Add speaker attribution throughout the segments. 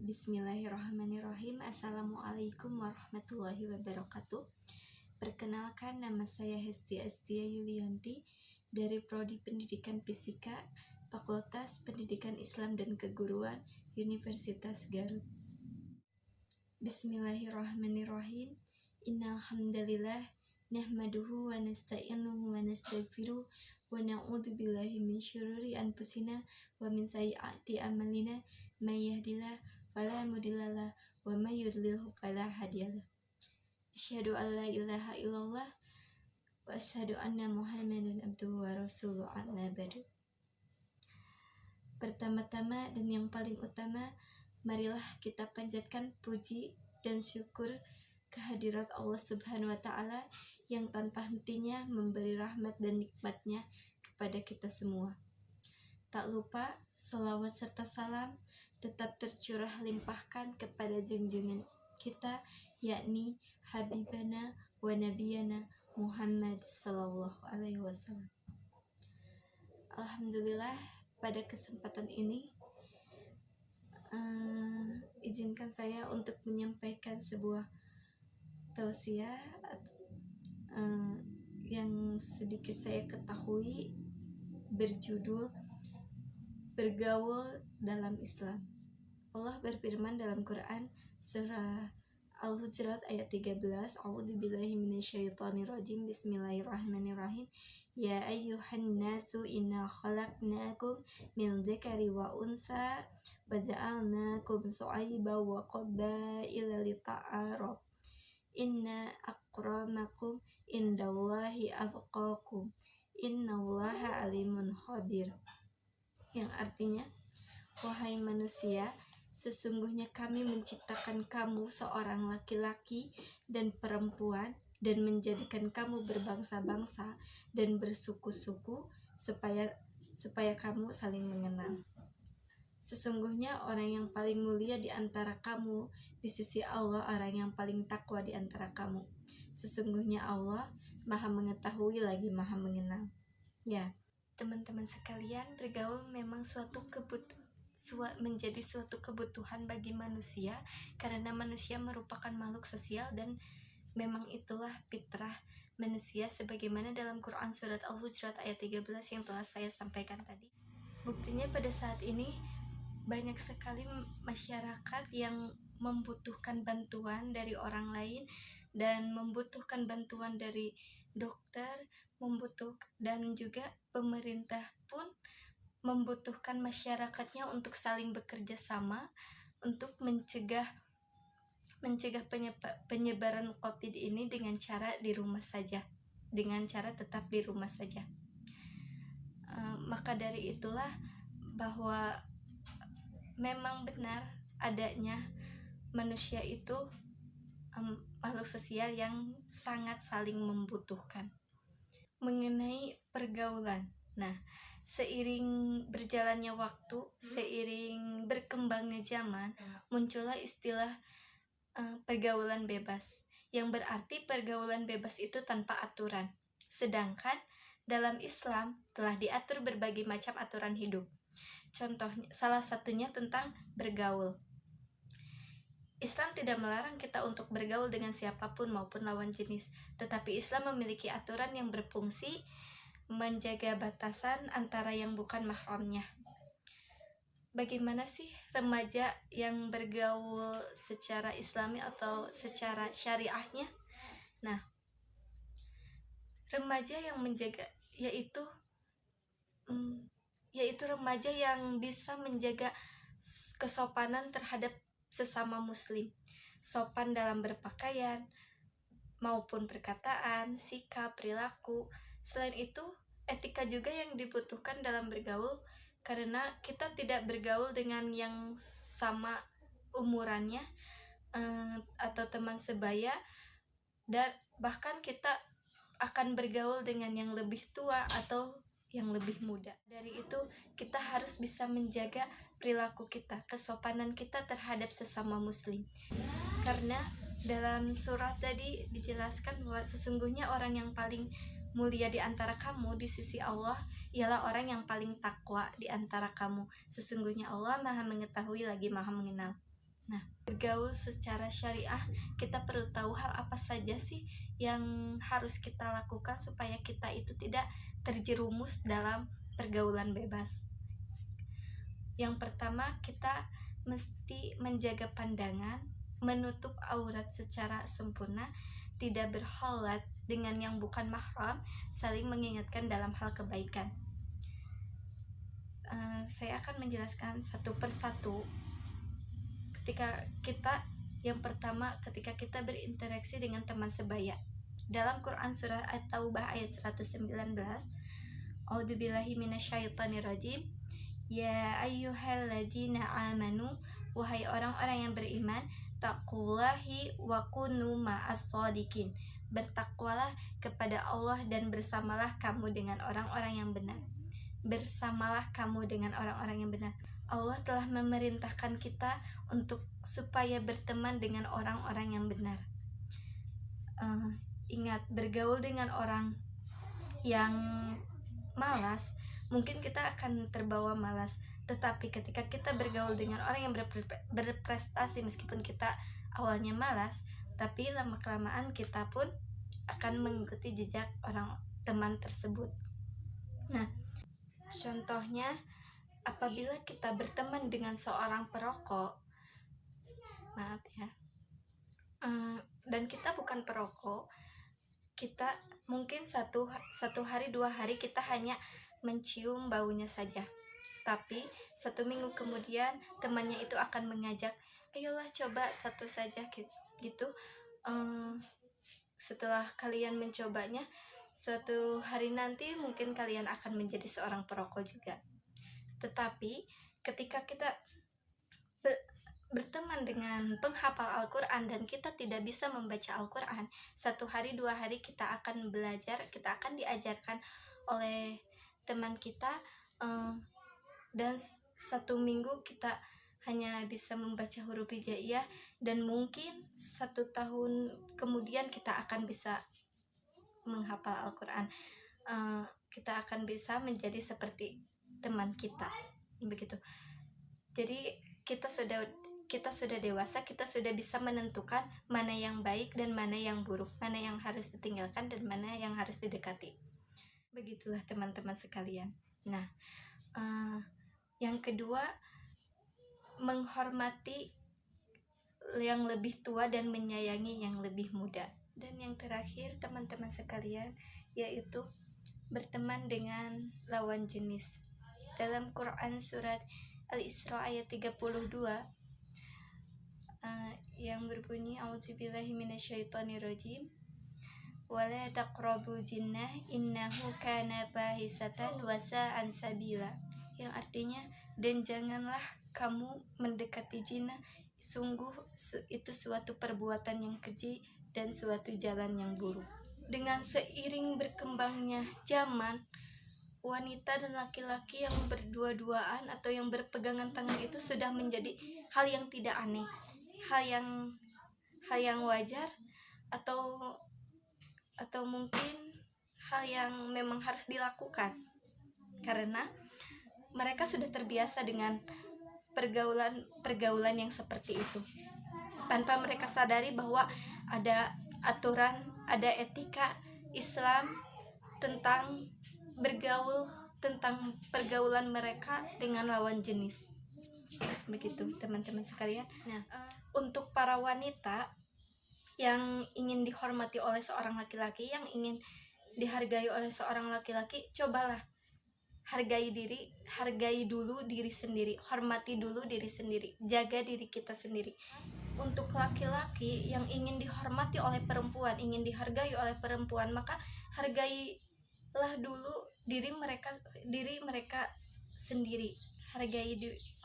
Speaker 1: Bismillahirrahmanirrahim. Assalamualaikum warahmatullahi wabarakatuh. Perkenalkan, nama saya Hesti Astia Yulianti dari Prodi Pendidikan Fisika, Fakultas Pendidikan Islam dan Keguruan, Universitas Garut. Bismillahirrahmanirrahim. Innal hamdalillah nahmaduhu wa nasta'inuhu wa nastaghfiruh wa na'udzu billahi min syururi anfusina wa min sayyiati a'malina may yahdihillahu fala mudhillalah wa may yudlilhu fala hadiyalah. Asyhadu an la ilaha illallah wa asyhadu anna Muhammadan abduhu wa rasuluhu amma ba'du. Pertama-tama dan yang paling utama, marilah kita panjatkan puji dan syukur kehadirat Allah Subhanahu wa Ta'ala yang tanpa hentinya memberi rahmat dan nikmatnya kepada kita semua. Tak lupa, sholawat serta salam tetap tercurah limpahkan kepada junjungan kita, yakni Habibana wa Nabiyana Muhammad sallallahu alaihi wasallam. Alhamdulillah, pada kesempatan ini izinkan saya untuk menyampaikan sebuah tausiah yang sedikit saya ketahui berjudul Bergaul dalam Islam. Allah berfirman dalam Quran surah Al-Hujurat ayat 13, A'udzubillahi minasyaitonirrajim, Bismillahirrahmanirrahim. Ya ayyuhan nasu inna khalaqnakum min dzakari wa untha wa ja'alnakum syu'aiban wa qabaila lita'arafu. Inna akramakum indallahi atqakum. Innallaha alimun khabir. Yang artinya, wahai manusia, sesungguhnya kami menciptakan kamu seorang laki-laki dan perempuan dan menjadikan kamu berbangsa-bangsa dan bersuku-suku supaya kamu saling mengenal. Sesungguhnya orang yang paling mulia di antara kamu di sisi Allah, orang yang paling takwa di antara kamu. Sesungguhnya Allah Maha mengetahui lagi Maha mengenal. Ya, teman-teman sekalian, bergaul memang menjadi suatu kebutuhan bagi manusia, karena manusia merupakan makhluk sosial dan memang itulah fitrah manusia sebagaimana dalam Quran surat Al-Hujurat ayat 13 yang telah saya sampaikan tadi. Buktinya pada saat ini banyak sekali masyarakat yang membutuhkan bantuan dari orang lain dan membutuhkan bantuan dari dokter, dan juga pemerintah pun membutuhkan masyarakatnya untuk saling bekerja sama untuk mencegah penyebaran COVID ini dengan cara di rumah saja, dengan cara tetap di rumah saja. Maka dari itulah bahwa memang benar adanya manusia itu makhluk sosial yang sangat saling membutuhkan. Mengenai pergaulan, nah, seiring berjalannya waktu, seiring berkembangnya zaman, muncullah istilah pergaulan bebas, yang berarti pergaulan bebas itu tanpa aturan. Sedangkan dalam Islam telah diatur berbagai macam aturan hidup. Contohnya, salah satunya tentang bergaul. Islam tidak melarang kita untuk bergaul dengan siapapun maupun lawan jenis, tetapi Islam memiliki aturan yang berfungsi menjaga batasan antara yang bukan mahramnya. Bagaimana sih remaja yang bergaul secara Islami atau secara syariahnya? Nah, remaja yang menjaga yaitu remaja yang bisa menjaga kesopanan terhadap sesama muslim, sopan dalam berpakaian maupun perkataan, sikap, perilaku. Selain itu, etika juga yang dibutuhkan dalam bergaul, karena kita tidak bergaul dengan yang sama umurannya atau teman sebaya, dan bahkan kita akan bergaul dengan yang lebih tua atau yang lebih muda. Dari itu, kita harus bisa menjaga perilaku kita, kesopanan kita terhadap sesama muslim. Karena dalam surah tadi dijelaskan bahwa sesungguhnya orang yang paling mulia di antara kamu di sisi Allah ialah orang yang paling takwa di antara kamu. Sesungguhnya Allah Maha mengetahui lagi Maha mengenal. Bergaul secara syariah, kita perlu tahu hal apa saja sih yang harus kita lakukan supaya kita itu tidak terjerumus dalam pergaulan bebas. Yang pertama, kita mesti menjaga pandangan, menutup aurat secara sempurna, tidak berkhalat dengan yang bukan mahram, saling mengingatkan dalam hal kebaikan. Saya akan menjelaskan satu persatu. Yang pertama, ketika kita berinteraksi dengan teman sebaya. Dalam Quran surah At-Taubah ayat 119, A'udzubillahi minasyaitonirrajim. Ya ayyuhalladzina amanu, wahai orang-orang yang beriman, taqullahi wa kunu ma'as-shadiqin. Bertakwalah kepada Allah dan bersamalah kamu dengan orang-orang yang benar. Bersamalah kamu dengan orang-orang yang benar. Allah telah memerintahkan kita supaya berteman dengan orang-orang yang benar. Ingat, bergaul dengan orang yang malas, mungkin kita akan terbawa malas. Tetapi ketika kita bergaul dengan orang yang berprestasi, meskipun kita awalnya malas, tapi lama-kelamaan kita pun akan mengikuti jejak orang teman tersebut. Nah, contohnya, apabila kita berteman dengan seorang perokok, dan kita bukan perokok, kita mungkin satu hari 2 hari kita hanya mencium baunya saja, tapi 1 minggu kemudian temannya itu akan mengajak, ayolah coba satu saja gitu. Setelah kalian mencobanya, suatu hari nanti mungkin kalian akan menjadi seorang perokok juga. Tetapi ketika kita berteman dengan penghafal Al-Quran dan kita tidak bisa membaca Al-Quran, 1 hari 2 hari kita akan belajar, kita akan diajarkan oleh teman kita, dan 1 minggu kita hanya bisa membaca huruf hijaiyah, dan mungkin 1 tahun kemudian kita akan bisa menghafal Al-Quran. Kita akan bisa menjadi seperti teman kita, begitu. Jadi kita sudah dewasa, kita sudah bisa menentukan mana yang baik dan mana yang buruk, mana yang harus ditinggalkan dan mana yang harus didekati. Begitulah teman-teman sekalian. Nah, yang kedua, menghormati yang lebih tua dan menyayangi yang lebih muda. Dan yang terakhir teman-teman sekalian, yaitu berteman dengan lawan jenis. Dalam Quran surat Al-Isra ayat 32 yang berbunyi, A'udzubillahi minasyaitonirrajim, wala taqrabu jinnah innahu kana fahisatan wa sa'an sabila. Yang artinya, dan janganlah kamu mendekati jinnah, sungguh itu suatu perbuatan yang keji dan suatu jalan yang buruk. Dengan seiring berkembangnya zaman, wanita dan laki-laki yang berdua-duaan atau yang berpegangan tangan itu sudah menjadi hal yang tidak aneh, hal yang wajar, atau mungkin hal yang memang harus dilakukan, karena mereka sudah terbiasa dengan pergaulan yang seperti itu, tanpa mereka sadari bahwa ada aturan, ada etika Islam tentang bergaul, tentang pergaulan mereka dengan lawan jenis. Begitu teman-teman sekalian. Nah, untuk para wanita yang ingin dihormati oleh seorang laki-laki, yang ingin dihargai oleh seorang laki-laki, cobalah hargai dulu diri sendiri, hormati dulu diri sendiri, jaga diri kita sendiri. Untuk laki-laki yang ingin dihormati oleh perempuan, ingin dihargai oleh perempuan, maka hargailah dulu diri mereka sendiri,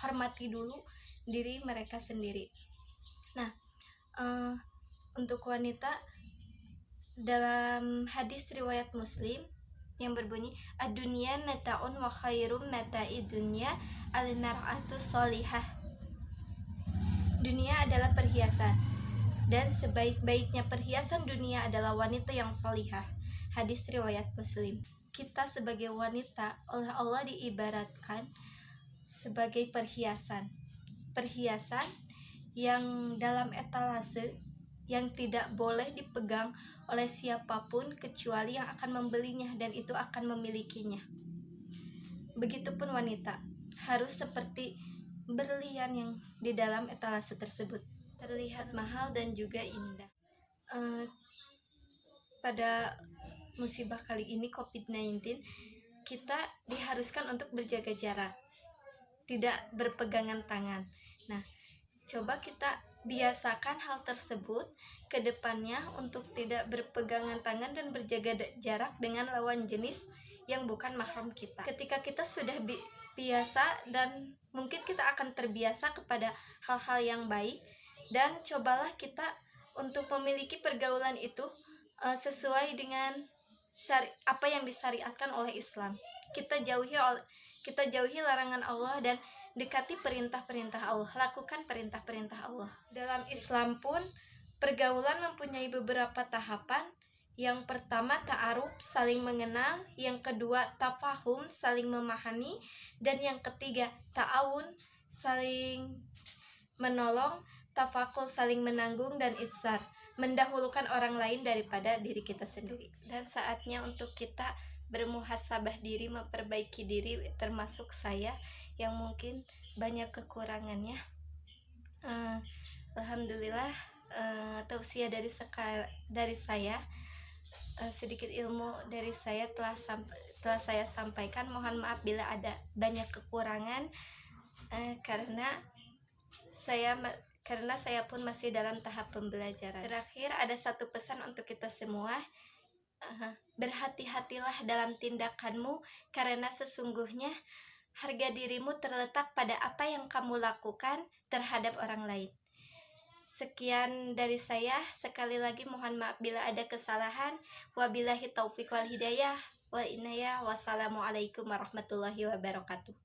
Speaker 1: hormati dulu diri mereka sendiri. Nah, untuk wanita, dalam hadis riwayat Muslim yang berbunyi, ad-dunya mata'un wa khairum mata'id dunya al-mar'atu sholihah. Dunia adalah perhiasan, dan sebaik-baiknya perhiasan dunia adalah wanita yang sholihah. Hadis riwayat Muslim. Kita sebagai wanita oleh Allah diibaratkan sebagai perhiasan yang dalam etalase yang tidak boleh dipegang oleh siapapun kecuali yang akan membelinya dan itu akan memilikinya. Begitupun wanita harus seperti berlian yang di dalam etalase tersebut, terlihat mahal dan juga indah. Pada musibah kali ini COVID-19, kita diharuskan untuk berjaga jarak, tidak berpegangan tangan. Nah, coba kita biasakan hal tersebut ke depannya untuk tidak berpegangan tangan dan berjaga jarak dengan lawan jenis yang bukan mahram kita. Ketika kita sudah biasa dan mungkin kita akan terbiasa kepada hal-hal yang baik, dan cobalah kita untuk memiliki pergaulan itu sesuai dengan apa yang disyariatkan oleh Islam. Kita jauhi larangan Allah dan dekati perintah-perintah Allah, lakukan perintah-perintah Allah. Dalam Islam pun pergaulan mempunyai beberapa tahapan. Yang pertama ta'aruf, saling mengenal. Yang kedua tafahum, saling memahami. Dan yang ketiga ta'awun, saling menolong. Tafakul, saling menanggung. Dan itsar, mendahulukan orang lain daripada diri kita sendiri. Dan saatnya untuk kita bermuhasabah diri, memperbaiki diri, termasuk saya yang mungkin banyak kekurangannya. Alhamdulillah, tausiah dari saya, sedikit ilmu dari saya telah saya sampaikan. Mohon maaf bila ada banyak kekurangan, karena saya pun masih dalam tahap pembelajaran. Terakhir, ada satu pesan untuk kita semua. Berhati-hatilah dalam tindakanmu, karena sesungguhnya harga dirimu terletak pada apa yang kamu lakukan terhadap orang lain. Sekian dari saya. Sekali lagi mohon maaf bila ada kesalahan. Wabillahi taufiq wal hidayah wal inayah. Wassalamualaikum warahmatullahi wabarakatuh.